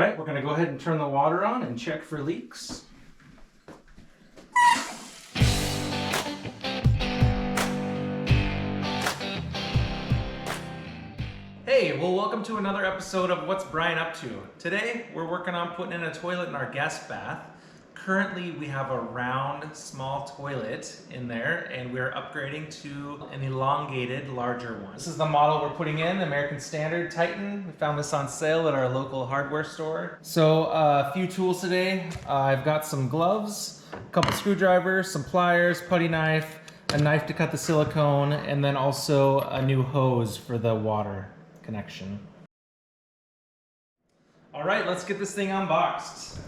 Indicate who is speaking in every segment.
Speaker 1: right, we're going to go ahead and turn the water on and check for leaks. Hey, well, welcome to another episode of What's Brian Up To. Today, we're working on putting in a toilet in our guest bath. Currently, we have a round, small toilet in there, and we're upgrading to an elongated, larger one. This is the model we're putting in, American Standard Titan. We found this on sale at our local hardware store. So, a few tools today. I've got some gloves, a couple screwdrivers, some pliers, putty knife, a knife to cut the silicone, and then also a new hose for the water connection. All right, let's get this thing unboxed.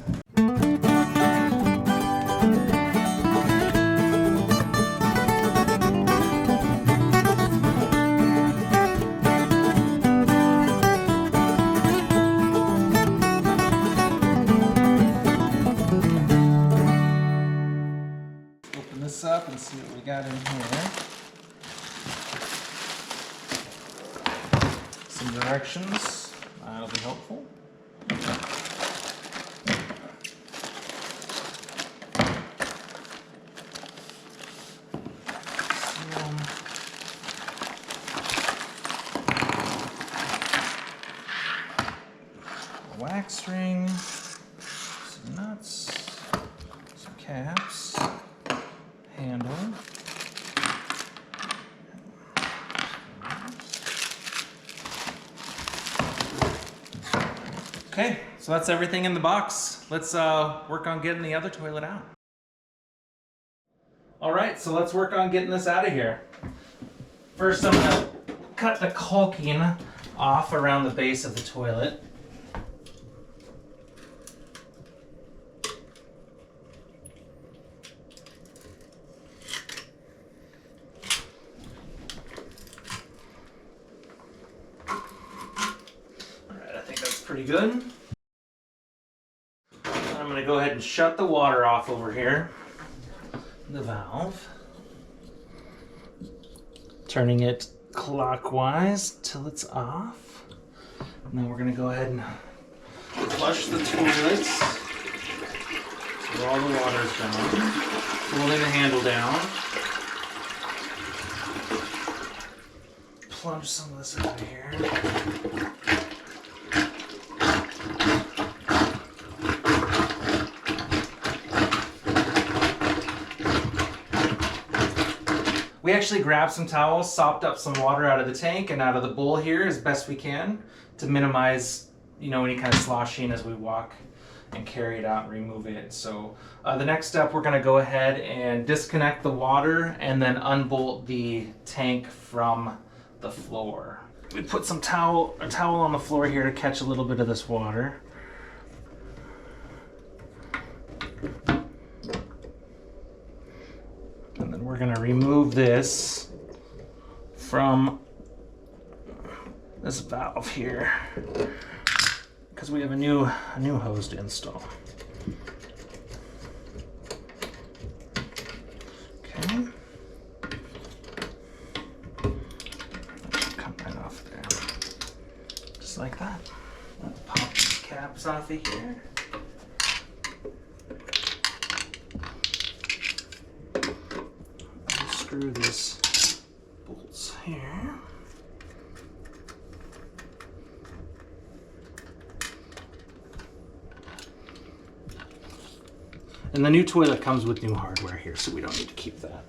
Speaker 1: Open this up and see what we got in here. Some directions, that'll be helpful. A wax ring, some nuts, some caps, handle. Okay, so that's everything in the box. Let's work on getting the other toilet out. All right, so let's work on getting this out of here. First, I'm gonna cut the caulking off around the base of the toilet. Pretty good. I'm going to go ahead and shut the water off over here. The valve. Turning it clockwise till it's off. And then we're going to go ahead and flush the toilet. So all the water's gone. Holding the handle down. Plunge some of this out of here. We actually grabbed some towels, sopped up some water out of the tank and out of the bowl here as best we can to minimize, any kind of sloshing as we walk and carry it out and remove it. So the next step, we're gonna go ahead and disconnect the water and then unbolt the tank from the floor. We put some towel on the floor here to catch a little bit of this water. And then we're going to remove this from this valve here because we have a new hose to install. Okay. That should come right off there. Just like that. Pop these caps off of here. Screw these bolts here. And the new toilet comes with new hardware here, so we don't need to keep that.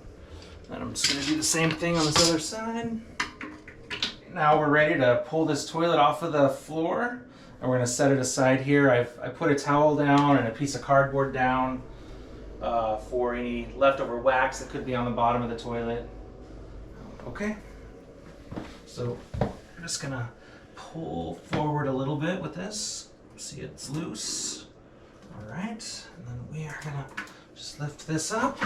Speaker 1: And I'm just going to do the same thing on this other side. Now we're ready to pull this toilet off of the floor, and we're going to set it aside here. I put a towel down and a piece of cardboard down for any leftover wax that could be on the bottom of the toilet. Okay, so we're just gonna pull forward a little bit with this. See, it's loose. All right, and then we are gonna just lift this up.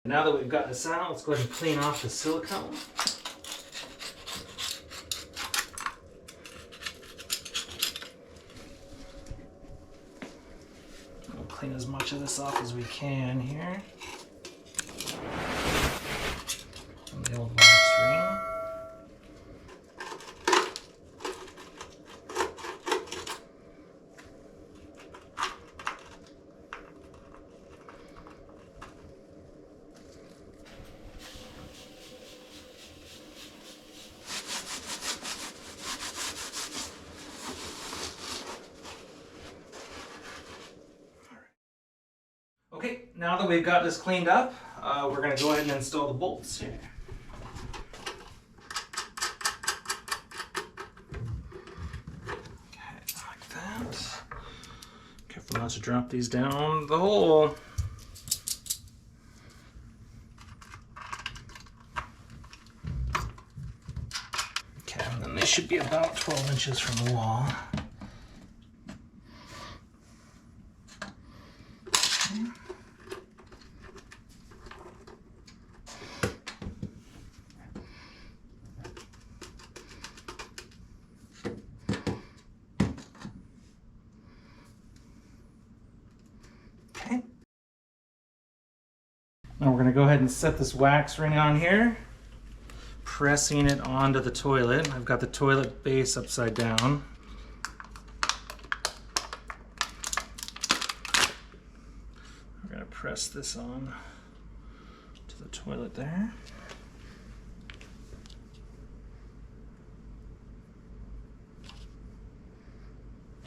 Speaker 1: Now that we've got this out, let's go ahead and clean off the silicone. Clean as much of this off as we can here. And the old wax ring. now that we've got this cleaned up, we're going to go ahead and install the bolts here. Okay, like that. Careful not to drop these down the hole. Okay, and then they should be about 12 inches from the wall. Okay. Now we're going to go ahead and set this wax ring on here, pressing it onto the toilet. I've got the toilet base upside down. We're going to press this on to the toilet there.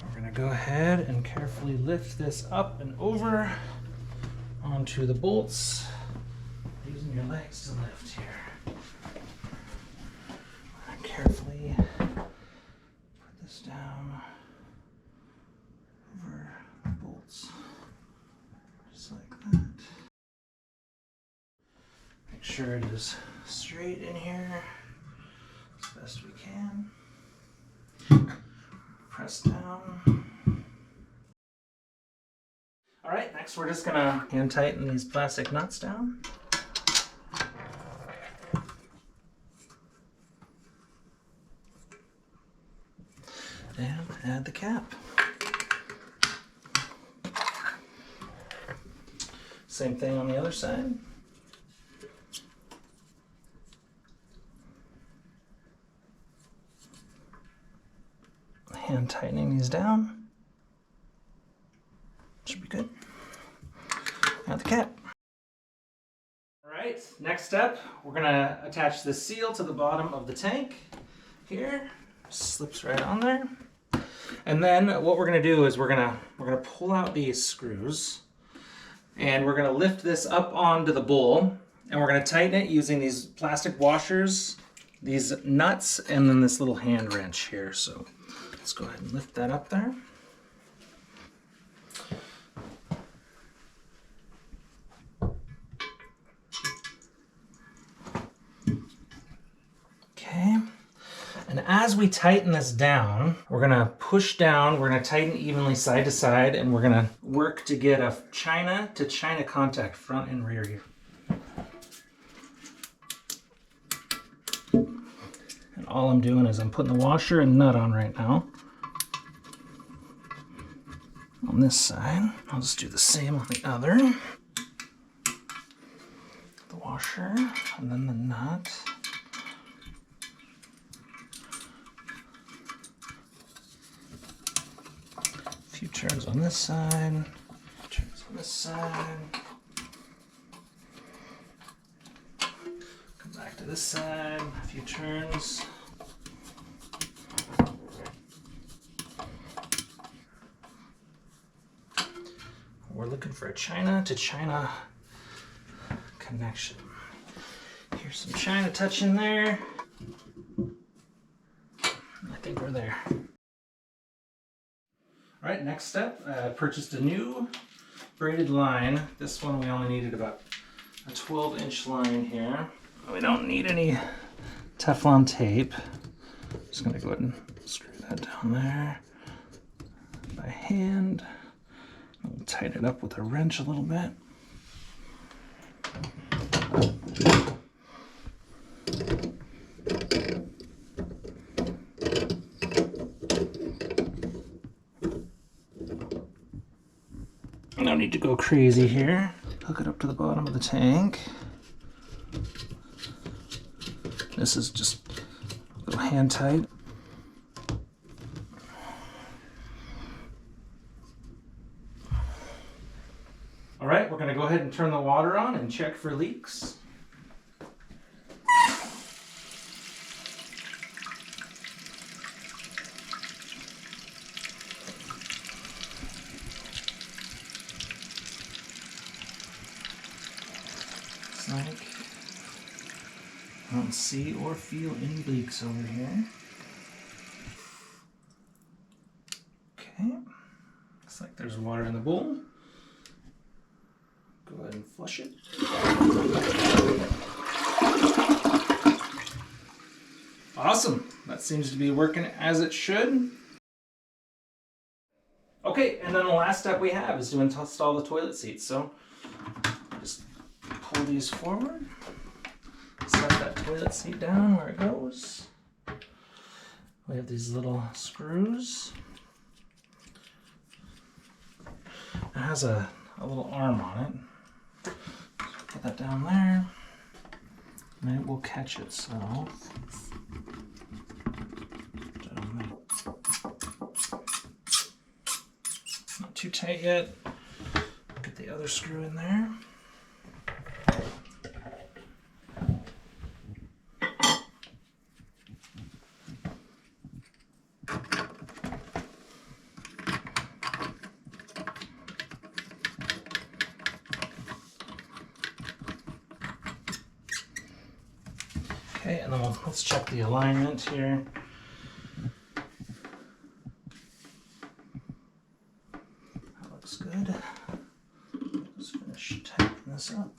Speaker 1: We're going to go ahead and carefully lift this up and over onto the bolts, using your legs to lift here. And carefully put this down over the bolts, just like that. Make sure it is straight in here as best we can. Press down. All right, next we're just gonna hand tighten these plastic nuts down. And add the cap. Same thing on the other side. Hand tightening these down. Should be good. Add the cap. All right, next step, we're gonna attach the seal to the bottom of the tank here. Slips right on there. And then what we're gonna do is we're gonna pull out these screws and we're gonna lift this up onto the bowl and we're gonna tighten it using these plastic washers, these nuts, and then this little hand wrench here. So let's go ahead and lift that up there. Okay, and as we tighten this down, we're gonna push down, we're gonna tighten evenly side to side, and we're gonna work to get a China to China contact front and rear here. And all I'm doing is I'm putting the washer and nut on right now. On this side, I'll just do the same on the other. The washer, and then the nut. A few turns on this side, turns on this side. Come back to this side, a few turns. We're looking for a China to China connection. Here's some China touch in there. I think we're there. All right, next step, I purchased a new braided line. This one we only needed about a 12-inch line here. We don't need any Teflon tape. Just gonna go ahead and screw that down there by hand. We'll tighten it up with a wrench a little bit. No need to go crazy here. Hook it up to the bottom of the tank. This is just a little hand tight. All right, we're gonna go ahead and turn the water on and check for leaks. looks like. I don't see or feel any leaks over here. Okay, looks like there's water in the bowl. Go ahead and flush it. Awesome, that seems to be working as it should. Okay, and then the last step we have is to install the toilet seats. So just pull these forward, set that toilet seat down where it goes. We have these little screws. It has a little arm on it. Put that down there, and it will catch itself. Not too tight yet. Get the other screw in there. Okay, and then let's check the alignment here. That looks good. Let's finish tightening this up.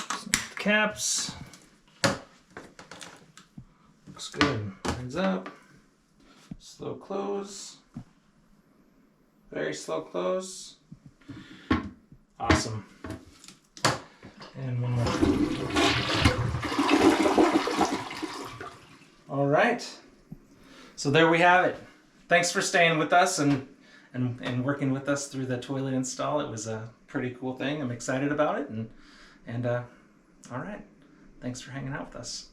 Speaker 1: Snap the caps. Looks good. Hands up. Slow close. Very slow close. Awesome. And one more. All right. So there we have it. Thanks for staying with us and working with us through the toilet install. It was a pretty cool thing. I'm excited about it. And all right. Thanks for hanging out with us.